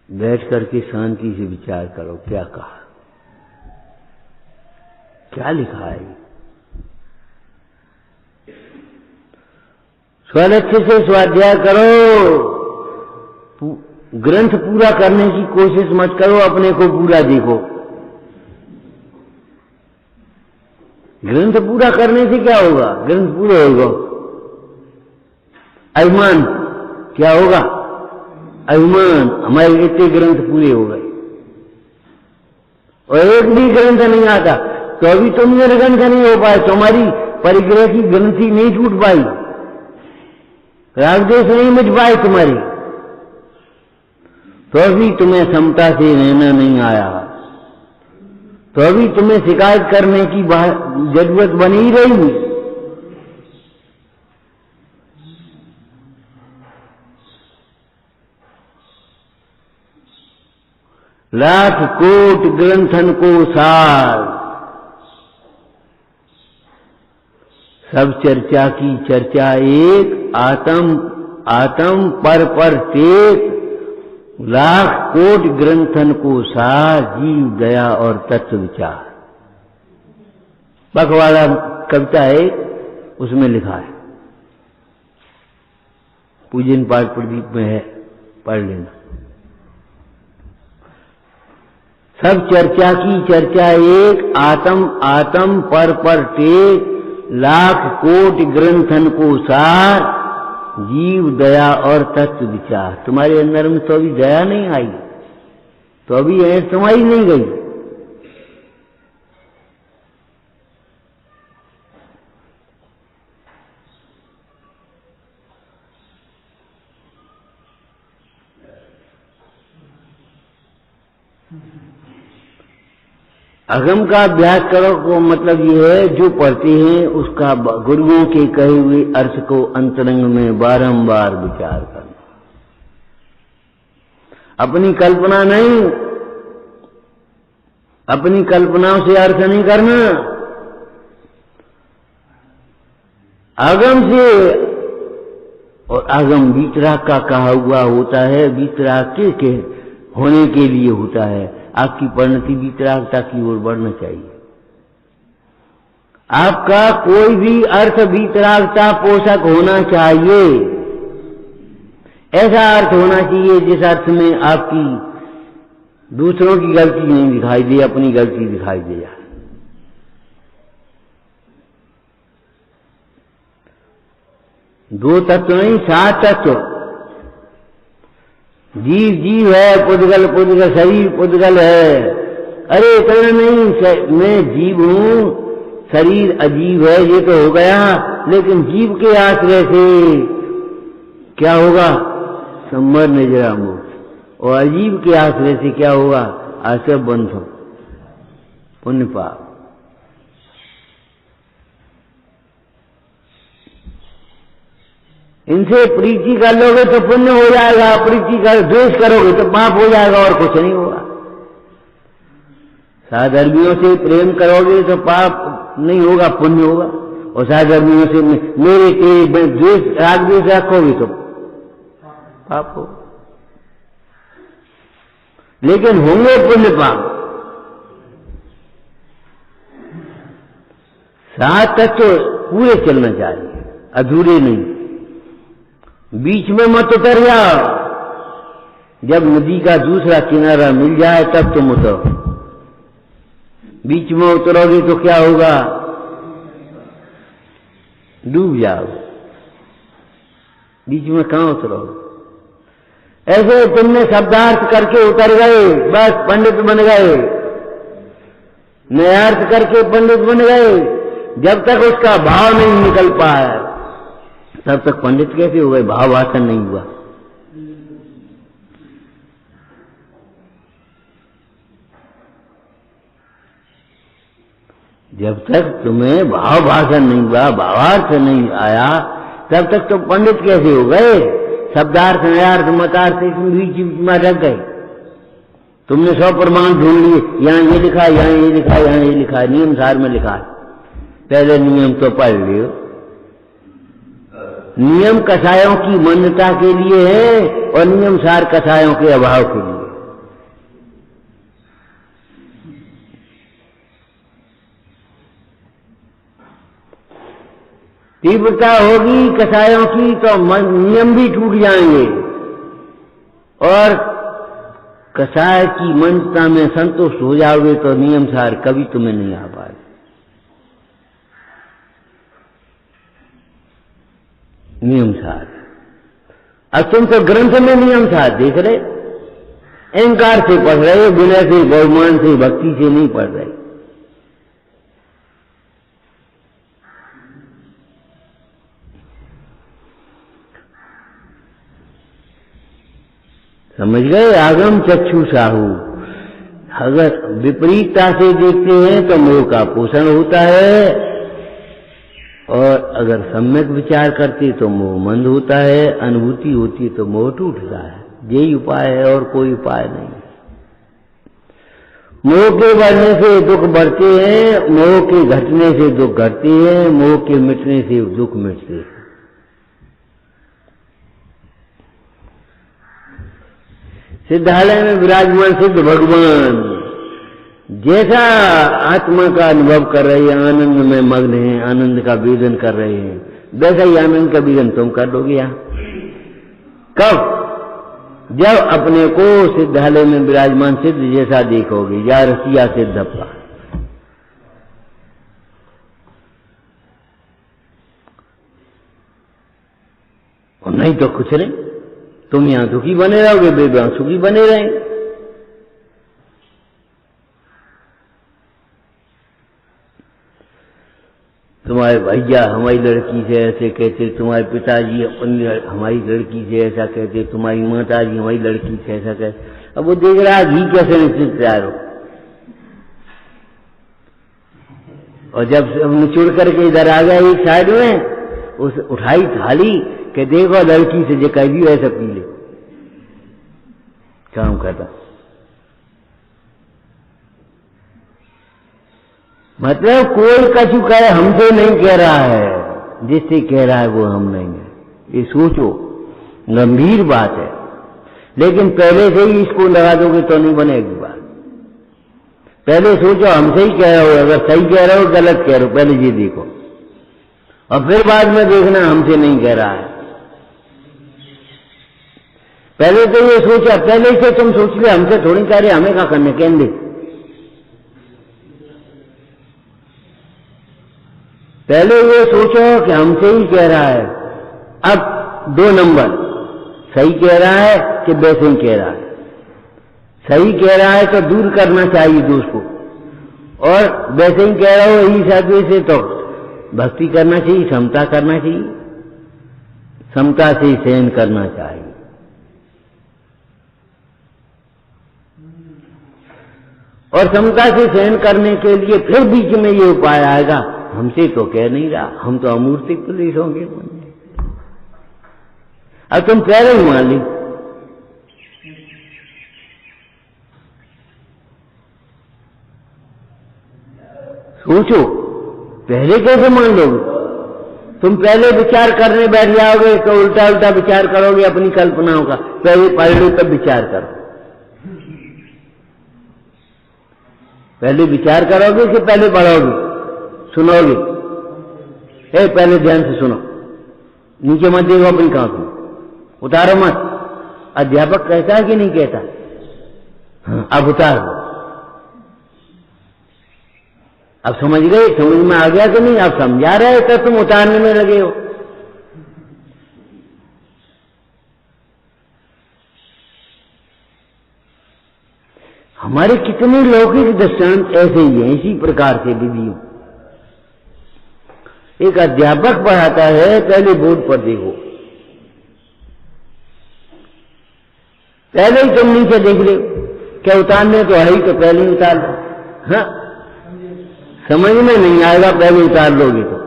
बैठ करके शांति से विचार करो, क्या कहा, क्या लिखा है। स्वलक्ष्य से स्वाध्याय करो, ग्रंथ पूरा करने की कोशिश मत करो, अपने को पूरा देखो। ग्रंथ पूरा करने से क्या होगा, ग्रंथ पूरा होगा, अभिमान क्या होगा, अभिमान, हमारे इतने ग्रंथ पूरे हो गए और एक भी ग्रंथ नहीं आता तो अभी तुम मेरे ग्रंथ नहीं हो पाए, तुम्हारी परिग्रह की ग्रंथि नहीं टूट पाई, रागद्वेष नहीं मिट पाए तुम्हारी, तो अभी तुम्हें समता से रहना नहीं आया, तो अभी तुम्हें शिकायत करने की जरूरत बनी ही रही। लाख कोट ग्रंथन को सार, सब चर्चा की चर्चा एक, आत्म पर टेक, लाख कोट ग्रंथन को सार, जीव दया और तत्व विचार। बखवाड़ा कविता है, उसमें लिखा है, पूजन पाठ प्रदीप में है, पढ़ लेना। सब चर्चा की चर्चा एक, आत्म पर टेक, लाख कोट ग्रंथन को सार, जीव दया और तत्व विचार। तुम्हारे अंदर में तो अभी दया नहीं आई, तो अभी ऐस तुम्हारी नहीं गई। अगम का अभ्यास करो को मतलब ये है, जो पढ़ते हैं उसका गुरुओं के कहे हुए अर्थ को अंतरंग में बारंबार विचार करना, अपनी कल्पना नहीं, अपनी कल्पनाओं से अर्थ नहीं करना, आगम से। और आगम वीतराग का कहा हुआ होता है, वीतराग के होने के लिए होता है। आपकी परिणति वीतरागता की ओर बढ़ना चाहिए। आपका कोई भी अर्थ वीतरागता पोषक होना चाहिए, ऐसा अर्थ होना चाहिए जिस अर्थ में आपकी दूसरों की गलती नहीं दिखाई दे, अपनी गलती दिखाई दे जाए। दो तत्व नहीं, 7 तत्व। जीव जीव है, पुद्गल पुद्गल, शरीर पुद्गल है। अरे इतना नहीं, मैं जीव हूं, शरीर अजीव है, ये तो हो गया, लेकिन जीव के आश्रय से क्या होगा, संबर निजरा मोक्ष। और अजीव के आश्रय से क्या होगा, आश्रय बंध हो, पुण्य पाप। इनसे प्रीति कर लोगे तो पुण्य हो जाएगा, प्रीति कर द्वेष करोगे तो पाप हो जाएगा, और कुछ नहीं होगा। साधर्मियों से प्रेम करोगे तो पाप नहीं होगा, पुण्य होगा। और साधर्मियों से मेरे तेरे द्वेष राग द्वेष रखोगे तो पाप हो। लेकिन होंगे पुण्य पाप। 7 तत्व पूरे चलना चाहिए, अधूरे नहीं। बीच में मत उतर जाओ, जब नदी का दूसरा किनारा मिल जाए तब तुम उतरो। बीच में उतरोगे तो क्या होगा, डूब जाओ। बीच में कहां उतरोगे। ऐसे तुमने शब्दार्थ करके उतर गए, बस पंडित बन गए, न्यायार्थ करके पंडित बन गए। जब तक उसका भाव नहीं निकल पाया तब तक पंडित कैसे हो गए, भाव वासन नहीं हुआ। जब तक तुम्हें भाव भाषण नहीं हुआ, भावार्थ नहीं आया, तब तक तो पंडित कैसे हो गए? शब्दार्थ नयार्थ मतार्थ इसमें बीच में रख गए। तुमने 100 प्रमाण ढूंढ लिए, यहाँ ये लिखा, यहाँ ये लिखा, यहाँ ये लिखा, नियम सार में लिखा। पहले नियम तो पढ़ लियो। नियम कसायों की मान्यता के लिए है और नियम सार कसायों के अभाव के लिए। तीव्रता होगी कसायों की तो नियम भी टूट जाएंगे और कसाय की मंत्रता में संतुष्ट हो जाओगे तो नियम सार कभी तुम्हें नहीं आ पाए। नियम सार अब तुम तो ग्रंथ में नियम सार देख रहे, अहंकार से पढ़ रहे हो, विनय से, बहुमान से, भक्ति से नहीं पढ़ रहे। समझ गए? आगम चक्षु साहू। अगर विपरीतता से देखते हैं तो मोह का पोषण होता है और अगर सम्यक विचार करते तो मोह मंद होता है, अनुभूति होती है तो मोह टूटता है। यही उपाय है और कोई उपाय नहीं। मोह के बढ़ने से दुख बढ़ते हैं, मोह के घटने से दुख घटते हैं, मोह के मिटने से दुख मिटते हैं। सिद्धालय में विराजमान सिद्ध भगवान जैसा आत्मा का अनुभव कर रहे हैं, आनंद में मग्न हैं, आनंद का वेदन कर रहे हैं, वैसा ही आनंद का वेदन तुम कर लोगे। यहाँ कब? जब अपने को सिद्धालय में विराजमान सिद्ध जैसा देखोगे, या रसिया सिद्धप्पा। और नहीं तो कुछ नहीं, तुम यहां दुखी बने रहोगे, वे वहां सुखी बने रहेंगे। तुम्हारे भैया हमारी लड़की से ऐसे कहते, तुम्हारे पिताजी अपनी हमारी लड़की से ऐसा कहते, तुम्हारी माताजी हमारी लड़की से ऐसा कहते। अब वो देख रहा है घी कैसे निश्चित तैयार हो, और जब निचुड़ करके इधर आ गया एक साइड में, उस उठाई थाली कि देखो लड़की से जो कह दी ऐसा पी ले, काम करता। मतलब कोई कछु कहे हमसे नहीं कह रहा है, जिससे कह रहा है वो हम नहीं है। ये सोचो, गंभीर बात है। लेकिन पहले से ही इसको लगा दोगे तो नहीं बनेगी बात। पहले सोचो हमसे ही कह रहे हो, अगर सही कह रहे हो गलत कह रहे हो, पहले ये देखो, और फिर बाद में देखना हमसे नहीं कह रहा है। पहले तो ये सोचा, पहले से तुम सोच ले हमसे थोड़ी कह रहे, हमें क्या करने कहने। पहले ये सोचो कि हमसे ही कह रहा है। अब 2 नंबर, सही कह रहा है कि वैसे ही कह रहा है। सही कह रहा है तो दूर करना चाहिए दोष को, और वैसे ही कह रहा हो यही साधु से तो भक्ति करना चाहिए, समता करना चाहिए, समता से सहन करना चाहिए। और समता से सहन करने के लिए फिर बीच में ये उपाय आएगा, हमसे तो कह नहीं रहा, हम तो अमूर्तिक पुलिस होंगे। अब तुम पहले ही मान ली, सोचो पहले कैसे मान लोगे? तुम पहले विचार करने बैठ जाओगे तो उल्टा उल्टा विचार करोगे अपनी कल्पनाओं का। पहले पढ़ लो तब विचार करो। पहले विचार करोगे कि पहले पढ़ोगे, सुनोगे? पहले ध्यान से सुनो, नीचे मत देखो अपनी कांखों, उतारो मत। अध्यापक कहता है कि नहीं कहता? हाँ, अब उतार दो। अब समझ गए? समझ में आ गया कि नहीं? आप समझा रहे तो तुम उतारने में लगे हो। हमारे कितने लौकिक दृष्टांत ऐसे ही हैं, इसी प्रकार से विधियों। एक अध्यापक पढ़ाता है, पहले बोर्ड पर देखो, पहले ही तुम नीचे देख लो, क्या उतारने तो है ही तो पहले ही उतार दो। हाँ, समझ में नहीं आएगा, पहले उतार लोगे तो।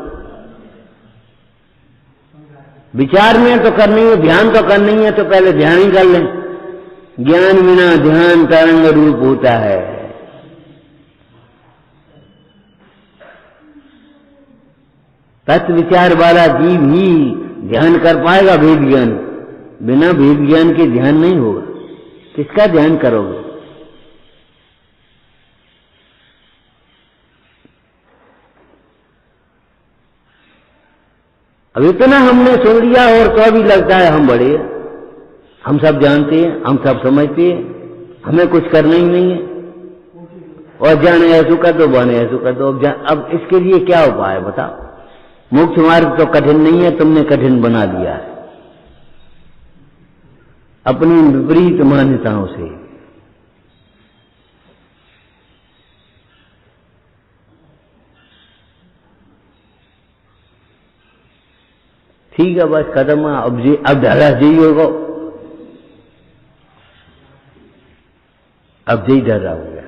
विचार में तो करनी है, ध्यान तो करनी है, तो पहले ध्यान ही कर लें। ज्ञान बिना ध्यान तरंग रूप होता है। तत्व विचार वाला जीव ही ध्यान कर पाएगा भेद ज्ञान। बिना भेद ज्ञान के ध्यान नहीं होगा। किसका ध्यान करोगे? अब इतना हमने सुन लिया और तो अभी लगता है हम बड़े हैं, हम सब जानते हैं, हम सब समझते हैं, हमें कुछ करना ही नहीं है। और जाने ऐसो कर दो, बने ऐसो कर दो। अब इसके लिए क्या उपाय है बताओ? मोक्ष मार्ग तो कठिन नहीं है, तुमने कठिन बना दिया है अपनी विपरीत मान्यताओं से। ठीक है, बस खत्म। अब ढाला जी होगा, अब जी डर रहा हो गया।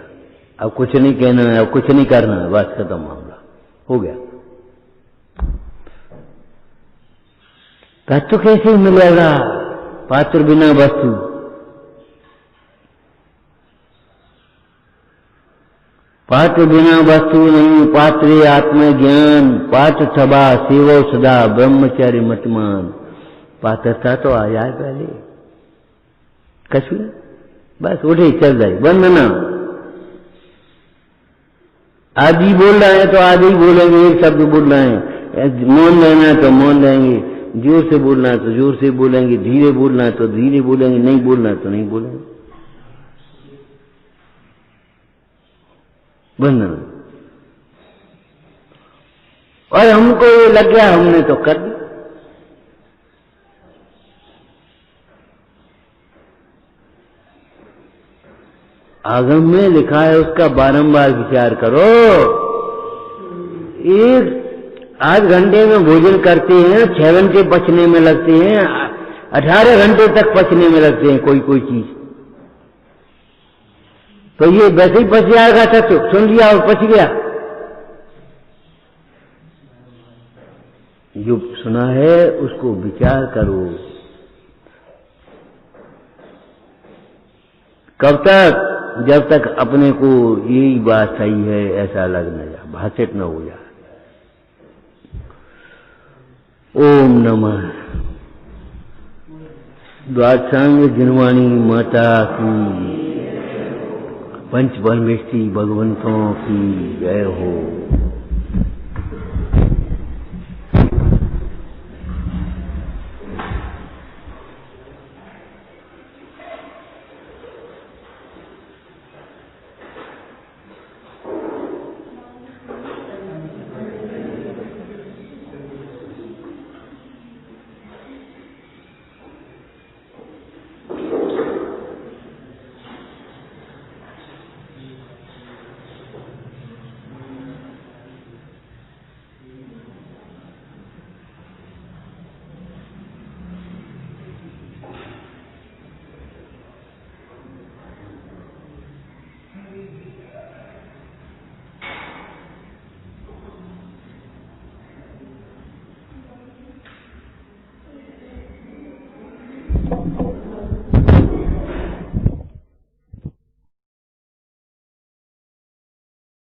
अब कुछ नहीं कहना है, अब कुछ नहीं करना है, बस खत्म मामला हो गया। तत्व कैसे मिलेगा? पात्र बिना वस्तु। पात्र बिना वस्तु नहीं, पात्रे आत्मज्ञान। पात्र सभा सेवो सदा, ब्रह्मचर्य मतमान। पात्रता तो आ जाए पहले, कछु बस उठे चल जाए, वंदना। आदि बोल रहे हैं तो आदि ही बोलेंगे, एक शब्द बोल रहे हैं। मौन लेना है तो मौन लेंगे, जोर से बोलना है तो जोर से बोलेंगे, धीरे बोलना है तो धीरे बोलेंगे, नहीं बोलना है तो नहीं बोलेंगे। वंदना। और हमको ये लग गया, हमने तो कर दिया। आगम में लिखा है, उसका बारंबार विचार करो। एक 8 घंटे में भोजन करते हैं, 6 घंटे पचने में लगते हैं, 18 घंटे तक पचने में लगते हैं कोई चीज। तो ये वैसे ही पच जाएगा। तो सुन लिया और पच गया। जो सुना है उसको विचार करो। कब तक? जब तक अपने को यही बात सही है ऐसा लग न जा, भाषित न हो जा। ओम नमः द्वादशांग जिनवाणी माता की, पंच परमेष्ठी भगवंतों की जय हो।